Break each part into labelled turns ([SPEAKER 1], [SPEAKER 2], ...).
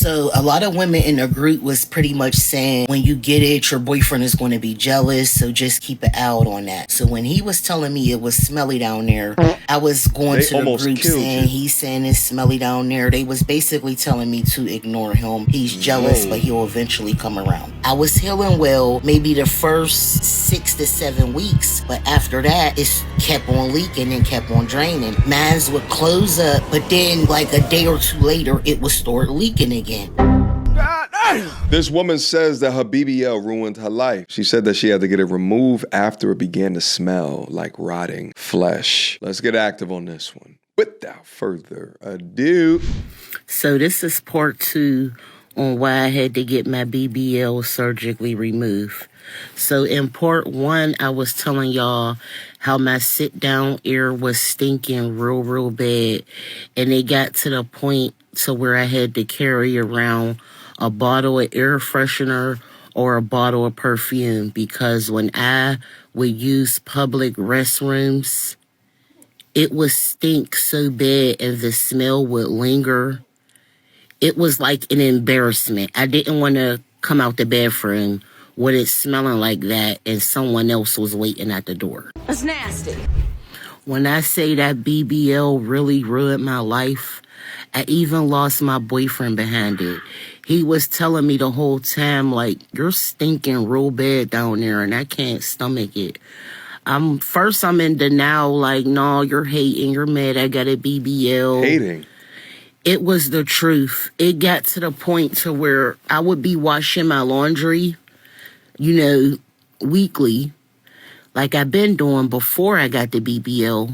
[SPEAKER 1] So a lot of women in the group was pretty much saying, when you get it, your boyfriend is going to be jealous, so just keep it out on that. So when he was telling me it was smelly down there, I was going to the group saying, he's saying it's smelly down there. They was basically telling me to ignore him. He's jealous, but he'll eventually come around. I was healing well maybe the first 6 to 7 weeks, but after that, it kept on leaking and kept on draining. Mines would close up, but then like a day or two later, it would start leaking again.
[SPEAKER 2] This woman says that her BBL ruined her life. She said that she had to get it removed after it began to smell like rotting flesh. Let's get active on this one. Without further ado.
[SPEAKER 1] So this is part 2 on why I had to get my BBL surgically removed. So in part 1, I was telling y'all how my sit-down air was stinking real bad. And it got to the point to where I had to carry around a bottle of air freshener or a bottle of perfume, because when I would use public restrooms, it would stink so bad and the smell would linger. It was like an embarrassment. I didn't want to come out the bathroom with it smelling like that and someone else was waiting at the door.
[SPEAKER 3] That's nasty.
[SPEAKER 1] When I say that BBL really ruined my life, I even lost my boyfriend behind it. He was telling me the whole time, like, you're stinking real bad down there and I can't stomach it. First I'm in denial, like, no, you're hating, you're mad, I got a BBL.
[SPEAKER 2] Hating?
[SPEAKER 1] It was the truth. It got to the point to where I would be washing my laundry, weekly, like I've been doing before I got the BBL.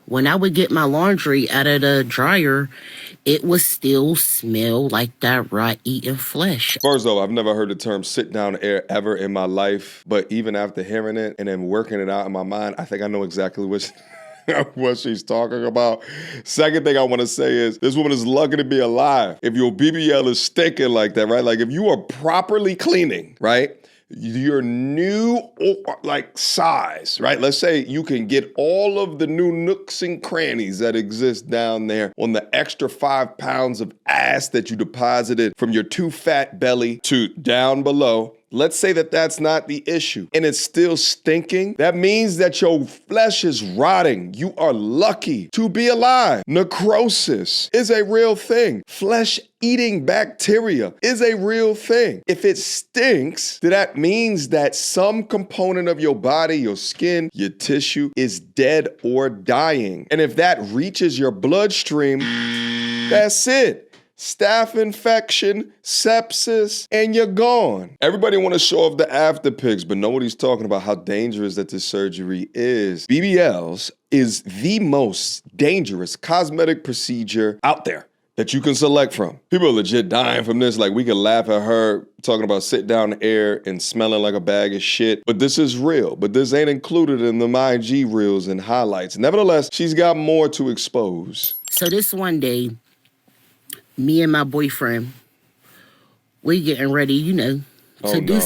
[SPEAKER 1] When I would get my laundry out of the dryer, it would still smell like that raw-eaten flesh.
[SPEAKER 2] First off, I've never heard the term sit-down air ever in my life, but even after hearing it and then working it out in my mind, I think I know exactly what she's talking about. Second thing I want to say is, this woman is lucky to be alive. If your BBL is stinking like that, right? Like if you are properly cleaning, right? Your new size, right? Let's say you can get all of the new nooks and crannies that exist down there on the extra 5 pounds of ass that you deposited from your too fat belly to down below. Let's say that that's not the issue and it's still stinking. That means that your flesh is rotting. You are lucky to be alive. Necrosis is a real thing. Flesh-eating bacteria is a real thing. If it stinks, then that means that some component of your body, your skin, your tissue is dead or dying. And if that reaches your bloodstream, that's it. Staph infection, sepsis, and you're gone. Everybody want to show off the after pics, but nobody's talking about how dangerous that this surgery is. BBLs is the most dangerous cosmetic procedure out there that you can select from. People are legit dying from this. Like, we can laugh at her talking about sit down air and smelling like a bag of shit, but this is real. But this ain't included in the IG reels and highlights. Nevertheless, she's got more to expose.
[SPEAKER 1] So this one day, me and my boyfriend, we getting ready, to do.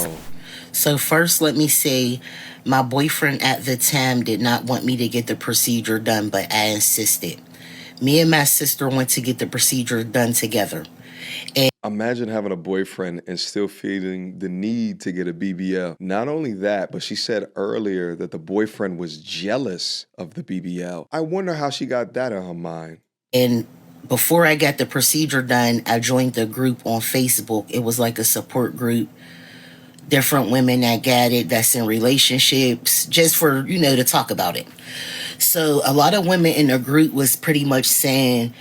[SPEAKER 1] So first, let me say, my boyfriend at the time did not want me to get the procedure done, but I insisted. Me and my sister went to get the procedure done together. And
[SPEAKER 2] imagine having a boyfriend and still feeling the need to get a BBL. Not only that, but she said earlier that the boyfriend was jealous of the BBL. I wonder how she got that in her mind.
[SPEAKER 1] And before I got the procedure done, I joined the group on Facebook. It was like a support group. Different women that got it, that's in relationships, just for, to talk about it. So a lot of women in the group was pretty much saying,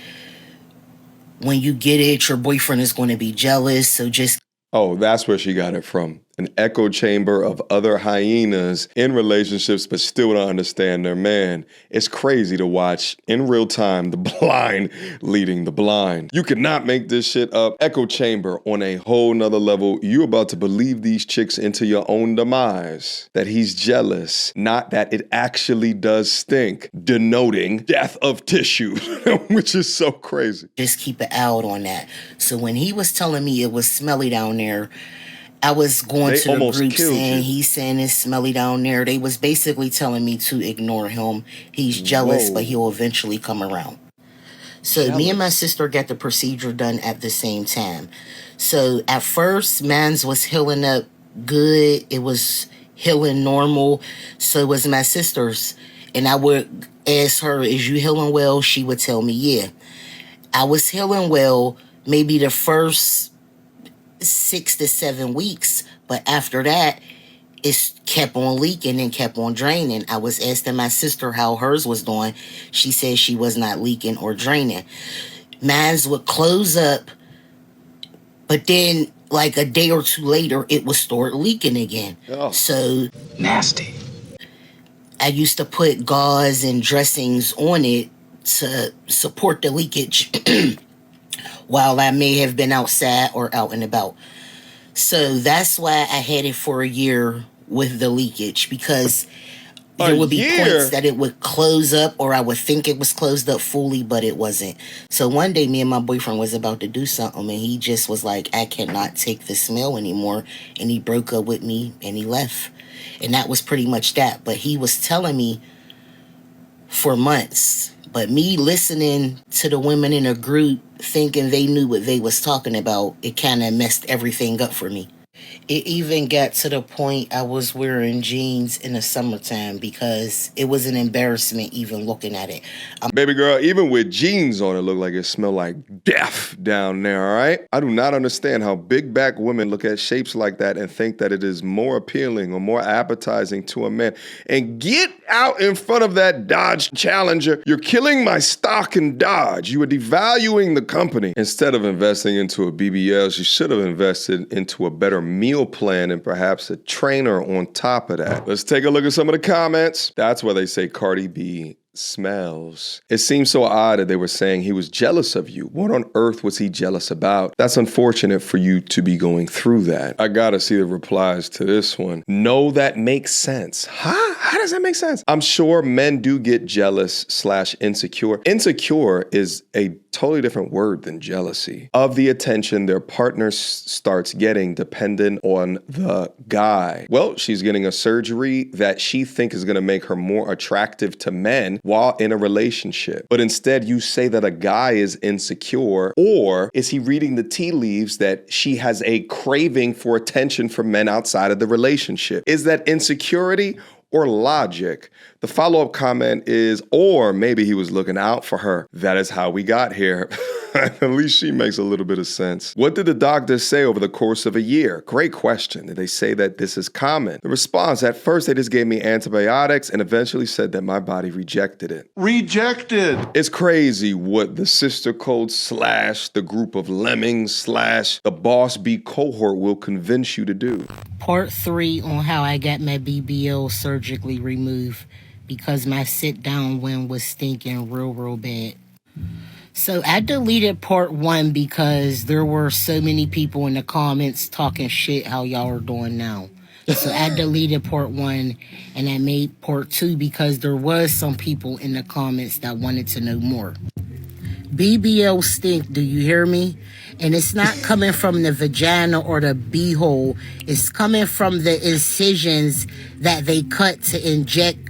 [SPEAKER 1] when you get it, your boyfriend is going to be jealous, so just...
[SPEAKER 2] Oh, that's where she got it from. An echo chamber of other hyenas in relationships but still don't understand their man. It's crazy to watch in real time the blind leading the blind. You cannot make this shit up. Echo chamber on a whole nother level. You about to believe these chicks into your own demise. That he's jealous, not that it actually does stink, denoting death of tissue, which is so crazy.
[SPEAKER 1] Just keep it out on that. So when he was telling me it was smelly down there, I was going to the group saying, he's saying it's smelly down there. They was basically telling me to ignore him. He's jealous, but he'll eventually come around. So me and my sister got the procedure done at the same time. So at first, man's was healing up good. It was healing normal. So was my sister's. And I would ask her, is you healing well? She would tell me, yeah. I was healing well maybe the first 6 to 7 weeks. But after that, it kept on leaking and kept on draining. I was asking my sister how hers was doing. She said she was not leaking or draining. Mine's would close up, but then like a day or two later, it would start leaking again.
[SPEAKER 2] Oh.
[SPEAKER 1] So
[SPEAKER 3] nasty.
[SPEAKER 1] I used to put gauze and dressings on it to support the leakage while I may have been outside or out and about. So that's why I had it for a year with the leakage, because there would be points that it would close up, or I would think it was closed up fully, but it wasn't. So one day me and my boyfriend was about to do something, and he just was like, I cannot take the smell anymore. And he broke up with me and he left. And that was pretty much that. But he was telling me for months. But me listening to the women in a group thinking they knew what they was talking about, it kind of messed everything up for me. It even got to the point I was wearing jeans in the summertime because it was an embarrassment even looking at it.
[SPEAKER 2] Baby girl, even with jeans on, it looked like it smelled like death down there, all right? I do not understand how big back women look at shapes like that and think that it is more appealing or more appetizing to a man. And get out in front of that Dodge Challenger. You're killing my stock in Dodge. You are devaluing the company. Instead of investing into a BBL, you should have invested into a better meal plan and perhaps a trainer on top of that. Let's take a look at some of the comments. That's why they say Cardi B smells. It seems so odd that they were saying he was jealous of you. What on earth was he jealous about? That's unfortunate for you to be going through that. I gotta see the replies to this one. No, that makes sense. Huh? How does that make sense? I'm sure men do get jealous / insecure. Insecure is a totally different word than jealousy. Of the attention their partner starts getting dependent on the guy. Well, she's getting a surgery that she thinks is gonna make her more attractive to men while in a relationship. But instead you say that a guy is insecure, or is he reading the tea leaves that she has a craving for attention from men outside of the relationship? Is that insecurity or logic? The follow-up comment is, or maybe he was looking out for her. That is how we got here. At least she makes a little bit of sense. What did the doctors say over the course of a year? Great question. Did they say that this is common? The response, at first they just gave me antibiotics and eventually said that my body rejected it. Rejected! It's crazy what the sister code / the group of lemmings / the boss B cohort will convince you to do.
[SPEAKER 1] Part 3 on how I got my BBL surgically removed because my sit-down one was stinking real bad. So I deleted part 1 because there were so many people in the comments talking shit how y'all are doing now. So I deleted part 1 and I made part 2 because there was some people in the comments that wanted to know more. BBL stink, do you hear me? And it's not coming from the vagina or the beehole. It's coming from the incisions that they cut to inject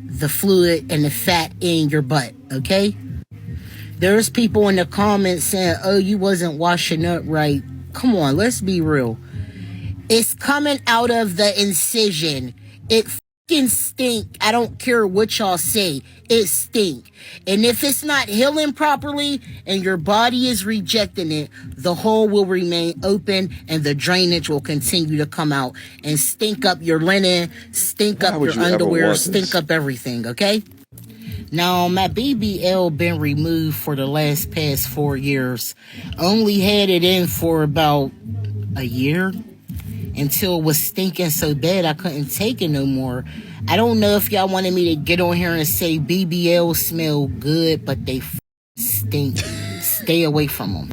[SPEAKER 1] the fluid and the fat in your butt, okay? There's people in the comments saying, oh, you wasn't washing up right. Come on, let's be real. It's coming out of the incision. It fucking stink. I don't care what y'all say. It stink. And if it's not healing properly and your body is rejecting it, the hole will remain open and the drainage will continue to come out and stink up your linen, stink up your underwear, stink up everything, okay? Now, my BBL been removed for the past 4 years. Only had it in for about a year until it was stinking so bad I couldn't take it no more. I don't know if y'all wanted me to get on here and say BBL smell good, but they stink. Stay away from them.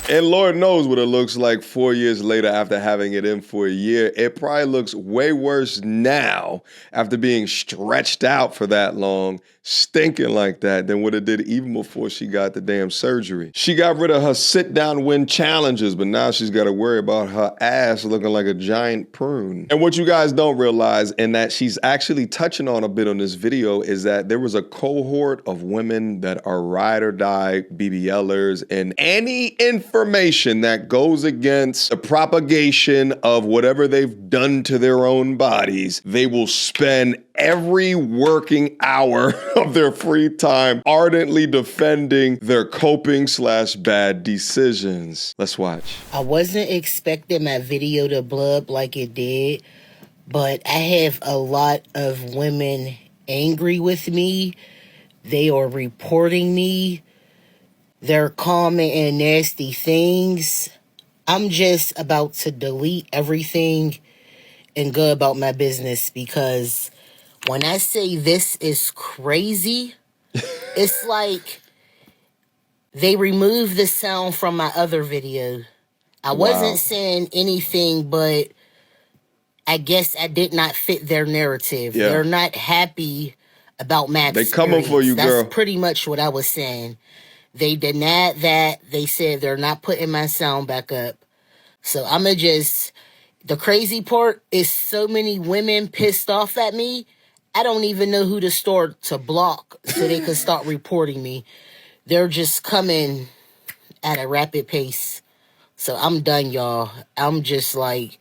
[SPEAKER 2] And Lord knows what it looks like 4 years later after having it in for a year. It probably looks way worse now after being stretched out for that long, stinking like that, than what it did even before she got the damn surgery. She got rid of her sit-down win challenges, but now she's got to worry about her ass looking like a giant prune. And what you guys don't realize, and that she's actually touching on a bit on this video, is that there was a cohort of women that are ride or die BBLers, and any information that goes against the propagation of whatever they've done to their own bodies, they will spend every working hour of their free time ardently defending their coping/bad decisions. Let's watch.
[SPEAKER 1] I wasn't expecting my video to blow up like it did, but I have a lot of women angry with me. They are reporting me. They're commenting nasty things. I'm just about to delete everything and go about my business, because when I say this is crazy, it's like they removed the sound from my other video. I wasn't saying anything, but I guess I did not fit their narrative.
[SPEAKER 2] Yeah.
[SPEAKER 1] They're not happy about my experience.
[SPEAKER 2] They coming for you, girl.
[SPEAKER 1] That's pretty much what I was saying. They denied that. They said they're not putting my sound back up. So I'ma just... The crazy part is so many women pissed off at me, I don't even know who to start to block so they can start reporting me. They're just coming at a rapid pace. So I'm done, y'all. I'm just like,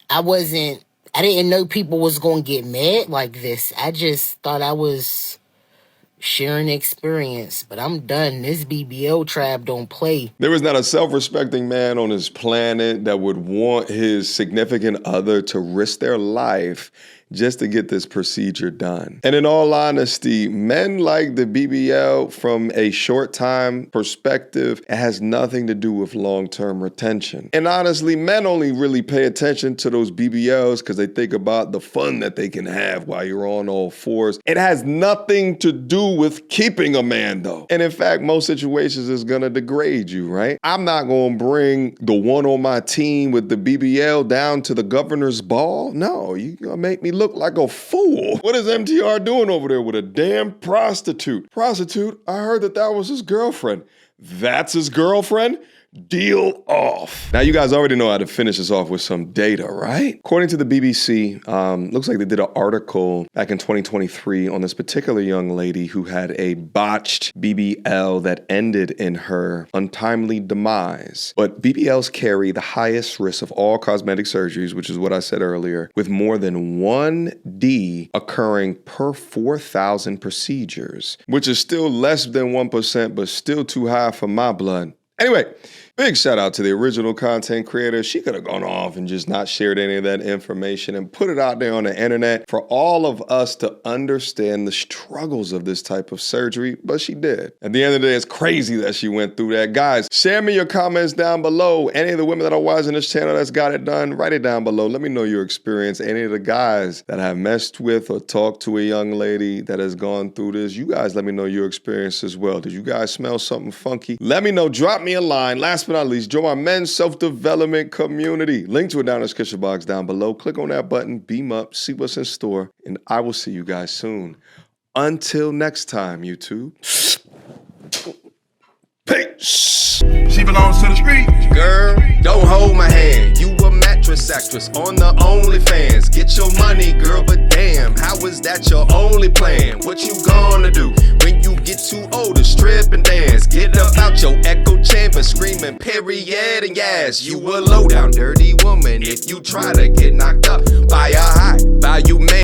[SPEAKER 1] I didn't know people was going to get mad like this. I just thought I was sharing experience, but I'm done. This BBL tribe don't play.
[SPEAKER 2] There is not a self-respecting man on this planet that would want his significant other to risk their life just to get this procedure done. And in all honesty, men like the BBL from a short time perspective, it has nothing to do with long-term retention. And honestly, men only really pay attention to those BBLs because they think about the fun that they can have while you're on all fours. It has nothing to do with keeping a man though. And in fact, most situations is gonna degrade you, right? I'm not gonna bring the one on my team with the BBL down to the governor's ball. No, you're gonna make me look like a fool. What is MTR doing over there with a damn prostitute? Prostitute? I heard that was his girlfriend. That's his girlfriend? Deal off. Now, you guys already know how to finish this off with some data, right? According to the BBC, looks like they did an article back in 2023 on this particular young lady who had a botched BBL that ended in her untimely demise. But BBLs carry the highest risk of all cosmetic surgeries, which is what I said earlier, with more than 1D occurring per 4,000 procedures, which is still less than 1%, but still too high for my blood. Anyway, big shout out to the original content creator. She could have gone off and just not shared any of that information and put it out there on the internet for all of us to understand the struggles of this type of surgery, but she did. At the end of the day, it's crazy that she went through that. Guys, share me your comments down below. Any of the women that are watching this channel that's got it done, write it down below. Let me know your experience. Any of the guys that have messed with or talked to a young lady that has gone through this, you guys let me know your experience as well. Did you guys smell something funky? Let me know. Drop me a line. Last but not least, join my men's self-development community. Link to it down in the description box down below. Click on that button, beam up, see what's in store, and I will see you guys soon. Until next time, YouTube. Peace.
[SPEAKER 3] She belongs to the street.
[SPEAKER 4] Girl, don't hold my hand. You a mattress actress on the OnlyFans. Get your money, girl, but damn, how is that your only plan? What you gonna do when you get too old to strip and dance? Get up out your echo chamber, screaming period and yes. You a low down dirty woman if you try to get knocked up by a high value man.